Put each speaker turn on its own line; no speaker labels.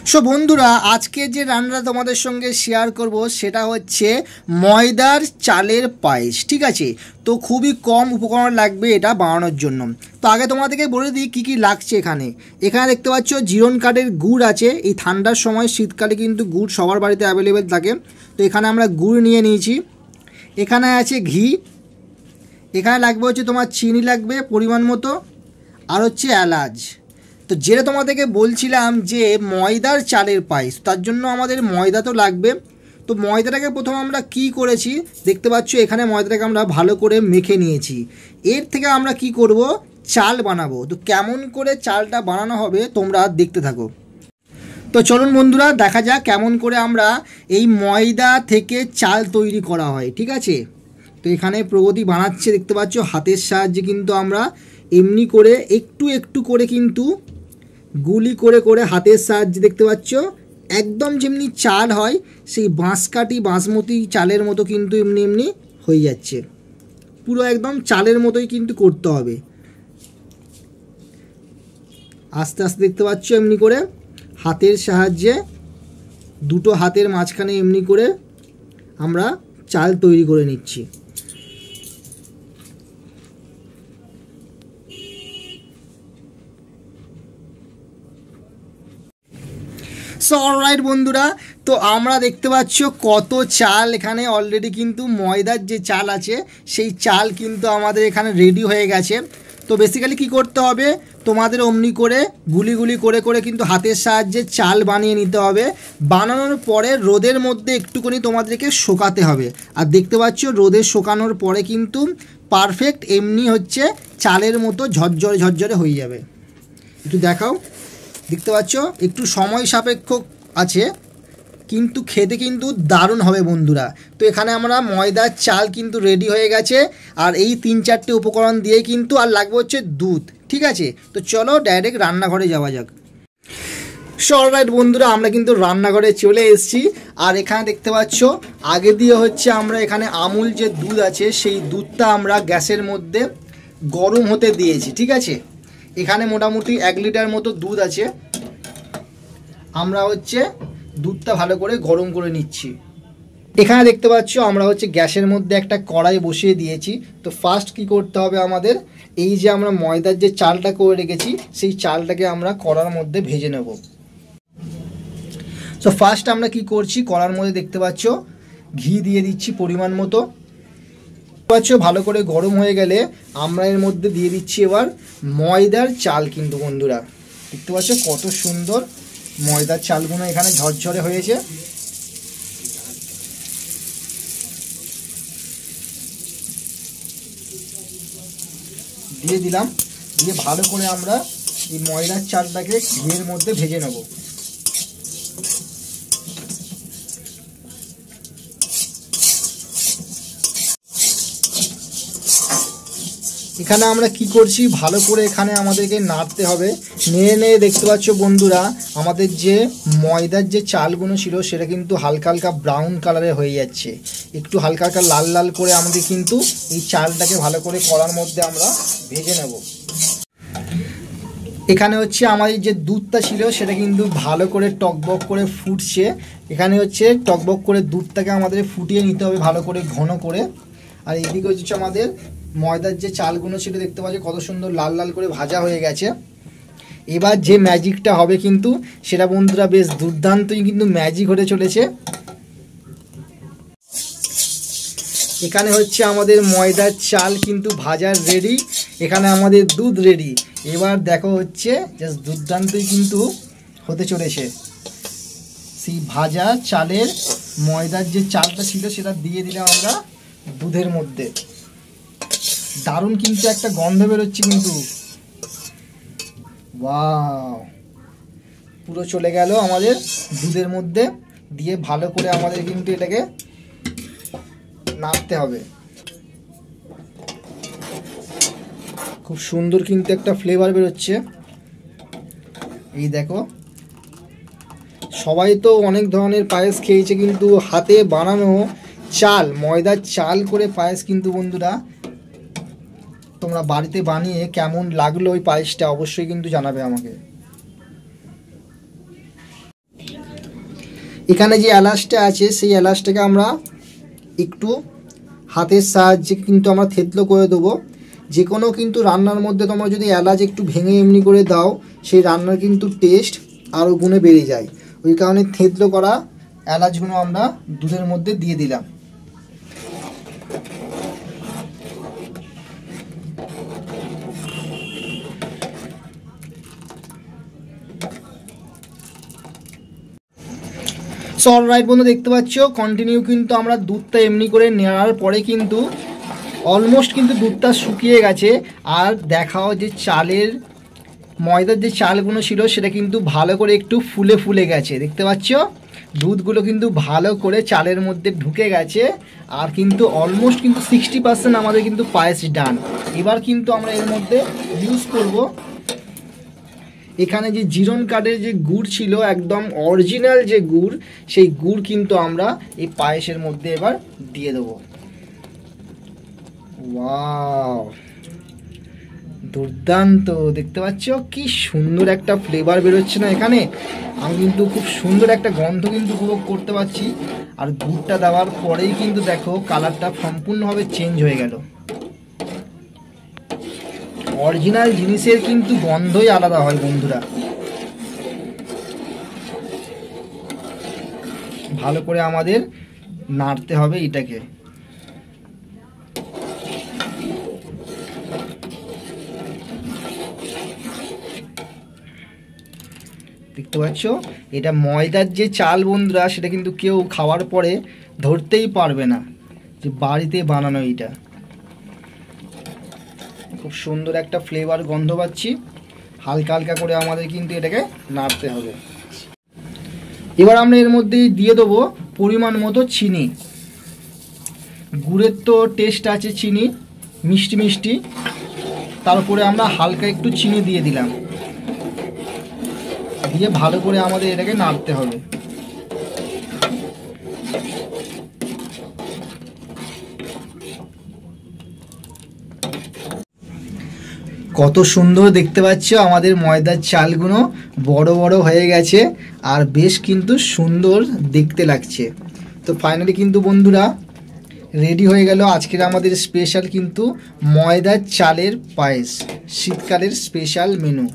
So বন্ধুরা, আজকে যে রান্নাটা তোমাদের সঙ্গে শেয়ার করব সেটা হচ্ছে ময়দার চালের পায়েস। ঠিক আছে, তো খুবই কম উপকরণ লাগবে এটা বানানোর জন্য। তো আগে তোমাদেরকে বলে দিই কী কী লাগছে। এখানে দেখতে পাচ্ছ জিরন কাঠের গুড় আছে। এই ঠান্ডার সময় শীতকালে কিন্তু গুড় সবার বাড়িতে অ্যাভেলেবেল থাকে। তো এখানে আমরা গুড় নিয়ে নিয়েছি। এখানে আছে ঘি। এখানে লাগবে হচ্ছে তোমার চিনি লাগবে পরিমাণ মতো, আর হচ্ছে এলাচ। তো যেটা তোমাদেরকে বলছিলাম যে ময়দার চালের পায়েস, তার জন্য আমাদের ময়দা তো লাগবে। তো ময়দাটাকে প্রথমে আমরা কি করেছি দেখতে পাচ্ছ, এখানে ময়দাটাকে আমরা ভালো করে মেখে নিয়েছি। এর থেকে আমরা কি করব, চাল বানাবো। তো কেমন করে চালটা বানানো হবে তোমরা দেখতে থাকো। তো চলুন বন্ধুরা, দেখা যাক কেমন করে আমরা এই ময়দা থেকে চাল তৈরি করা হয়। ঠিক আছে, তো এখানে প্রগতি বানাচ্ছে দেখতে পাচ্ছ হাতের সাহায্যে। কিন্তু আমরা এমনি করে একটু একটু করে কিন্তু গুলি করে করে হাতের সাহায্যে দেখতে পাচ্ছ একদম যেমনি চাল হয় সেই বাঁশকাঠি বাসমতি চালের মতো কিন্তু এমনি এমনি হয়ে যাচ্ছে। পুরো একদম চালের মতোই কিন্তু করতে হবে। আস্তে আস্তে দেখতে পাচ্ছ এমনি করে হাতের সাহায্যে দুটো হাতের মাঝখানে এমনি করে আমরা চাল তৈরি করে নিচ্ছি। সো অলরাইট বন্ধুরা, তো আমরা দেখতে পাচ্ছ কত চাল এখানে অলরেডি কিন্তু ময়দার যে চাল আছে সেই চাল কিন্তু আমাদের এখানে রেডি হয়ে গেছে। তো বেসিক্যালি কি করতে হবে, তোমাদের অমনি করে গুলি গুলি করে করে কিন্তু হাতের সাহায্যে চাল বানিয়ে নিতে হবে। বানানোর পরে রোদের মধ্যে একটুখানি তোমাদেরকে শোকাতে হবে। আর দেখতে পাচ্ছ রোদে শোকানোর পরে কিন্তু পারফেক্ট এমনি হচ্ছে চালের মতো ঝরঝরে ঝরঝরে হয়ে যাবে। একটু দেখাও, দেখতে পাচ্ছ একটু সময় সাপেক্ষ আছে কিন্তু খেতে কিন্তু দারুণ হবে বন্ধুরা। তো এখানে আমরা ময়দার চাল কিন্তু রেডি হয়ে গেছে, আর এই 3-4টে উপকরণ দিয়ে কিন্তু আর লাগবে হচ্ছে দুধ। ঠিক আছে, তো চলো ডাইরেক্ট রান্নাঘরে যাওয়া যাক। সো অলরাইট বন্ধুরা, আমরা কিন্তু রান্নাঘরে চলে এসেছি। আর এখানে দেখতে পাচ্ছ আগে দিয়ে হচ্ছে আমরা এখানে আমুল যে দুধ আছে সেই দুধটা আমরা গ্যাসের মধ্যে গরম হতে দিয়েছি। ঠিক আছে, এখানে মোটামুটি 1 লিটার মতো দুধ আছে। আমরা হচ্ছে দুধটা ভালো করে গরম করে নিচ্ছি। এখানে দেখতে পাচ্ছ আমরা হচ্ছে গ্যাসের মধ্যে একটা কড়াই বসিয়ে দিয়েছি। তো ফার্স্ট কি করতে হবে আমাদের, এই যে আমরা ময়দার যে চালটা করে রেখেছি সেই চালটাকে আমরা কড়ার মধ্যে ভেজে নেব। তো ফার্স্ট আমরা কি করছি, কড়ার মধ্যে দেখতে পাচ্ছ ঘি দিয়ে দিচ্ছি পরিমাণ মতো। ভালো করে গরম হয়ে গেলে আমরা এর মধ্যে দিয়ে দিচ্ছি এবার ময়দার চাল। কিন্তু বন্ধুরা দেখতে পাচ্ছ কত সুন্দর ময়দার চালগুলো এখানে ঝরঝরে হয়েছে। দিয়ে দিলাম, দিয়ে ভালো করে আমরা এই ময়দার চালটাকে ঘিয়ের মধ্যে ভেজে নেব। এখানে আমরা কি করছি, ভালো করে এখানে আমাদেরকে নাড়তে হবে। নেড়ে নেড়ে দেখতে পাচ্ছ বন্ধুরা আমাদের যে ময়দার যে চালগুলো ছিল সেটা কিন্তু হালকা হালকা ব্রাউন কালারে হয়ে যাচ্ছে। একটু হালকা হালকা লাল লাল করে আমাদের কিন্তু এই চালটাকে ভালো করে কড়ার মধ্যে আমরা ভেজে নেব। এখানে হচ্ছে আমাদের যে দুধটা ছিল সেটা কিন্তু ভালো করে টকবক করে ফুটছে। এখানে হচ্ছে টকবক করে দুধটাকে আমাদের ফুটিয়ে নিতে হবে ভালো করে ঘন করে। আর এইদিকে হচ্ছে আমাদের ময়দার যে চালগুলো ছিল দেখতে পাচ্ছি কত সুন্দর লাল লাল করে ভাজা হয়ে গেছে। এবার যে ম্যাজিকটা হবে কিন্তু সেটা বন্ধুরা বেশ দুর্দান্তই কিন্তু ম্যাজিক হতে চলেছে। এখানে হচ্ছে আমাদের ময়দার চাল কিন্তু ভাজার রেডি, এখানে আমাদের দুধ রেডি। এবার দেখো হচ্ছে জাস্ট দুর্দান্তই কিন্তু হতে চলেছে। সেই ভাজা চালের ময়দার যে চালটা ছিল সেটা দিয়ে দিলাম আমরা দুধের মধ্যে। দারুণ কিন্তু একটা গন্ধ বেরোচ্ছে কিন্তু, ওয়াও, পুরো চলে গেল আমাদের দুধের মধ্যে। দিয়ে ভালো করে আমাদের কিন্তু এটাকে নাড়তে হবে। খুব সুন্দর কিন্তু একটা ফ্লেভার বেরোচ্ছে। এই দেখো, সবাই তো অনেক ধরনের পায়েস খেয়েছে কিন্তু হাতে বানানো চাল ময়দার চাল করে পায়েস কিন্তু বন্ধুরা তোমরা বাড়িতে বানিয়ে কেমন লাগলো ওই পায়েসটা অবশ্যই কিন্তু জানাবে আমাকে। এখানে যে এলাচটা আছে সেই এলাচটাকে আমরা একটু হাতের সাহায্যে কিন্তু আমরা থেতলো করে দেবো। যে কোনো কিন্তু রান্নার মধ্যে তোমরা যদি এলাচ একটু ভেঙে এমনি করে দাও, সেই রান্নার কিন্তু টেস্ট আরও গুণে বেড়ে যায়। ওই কারণে থেতলো করা এলাচগুলো আমরা দুধের মধ্যে দিয়ে দিলাম। সো অলরাইট বন্ধু, দেখতে পাচ্ছ কন্টিনিউ কিন্তু আমরা দুধটা এমনি করে নেওয়ার পরে কিন্তু অলমোস্ট কিন্তু দুধটা শুকিয়ে গেছে। আর দেখাও যে চালের ময়দার যে চালগুলো ছিল সেটা কিন্তু ভালো করে একটু ফুলে ফুলে গেছে। দেখতে পাচ্ছ দুধগুলো কিন্তু ভালো করে চালের মধ্যে ঢুকে গেছে। আর কিন্তু অলমোস্ট কিন্তু 60% আমাদের কিন্তু পায়েস ডান। এবার কিন্তু আমরা এর মধ্যে ইউজ করব এখানে যে জিরন কার্ডের যে গুড় ছিল, একদম অরিজিনাল যে গুড়, সেই গুড় কিন্তু আমরা এই পায়েসের মধ্যে এবার দিয়ে দেবো। ওয়াও, দুর্দান্ত! দেখতে পাচ্ছ কি সুন্দর একটা ফ্লেভার বেরোচ্ছে না এখানে। আমি কিন্তু খুব সুন্দর একটা গন্ধ কিন্তু উপভোগ করতে পারছি। আর গুড়টা দেওয়ার পরেই কিন্তু দেখো কালারটা সম্পূর্ণভাবে চেঞ্জ হয়ে গেল। অরিজিনাল জিনিসের কিন্তু গন্ধই আলাদা হয় বন্ধুরা। ভালো করে আমাদের নাড়তে হবে এটাকে। দেখতে পাচ্ছ এটা ময়দার যে চাল বন্ধুরা, সেটা কিন্তু কেউ খাওয়ার পরে ধরতেই পারবে না যে বাড়িতে বানানো। এটা খুব সুন্দর একটা ফ্লেভার গন্ধ পাচ্ছি। হালকা হালকা করে আমাদের কিন্তু এটাকে নাড়তে হবে। এবার আমরা এর মধ্যে দিয়ে দেবো পরিমাণ মতো চিনি। গুড়ের তো টেস্ট আছে চিনি, মিষ্টি মিষ্টি, তারপরে আমরা হালকা একটু চিনি দিয়ে দিলাম। দিয়ে ভালো করে আমাদের এটাকে নাড়তে হবে। কত সুন্দর দেখতে পাচ্ছ আমাদের ময়দার চালগুলো বড় বড় হয়ে গেছে আর বেশ কিন্তু সুন্দর দেখতে লাগছে। তো ফাইনালি কিন্তু বন্ধুরা রেডি হয়ে গেল আজকের আমাদের স্পেশাল কিন্তু ময়দার চালের পায়েস, শীতকালের স্পেশাল মেনু।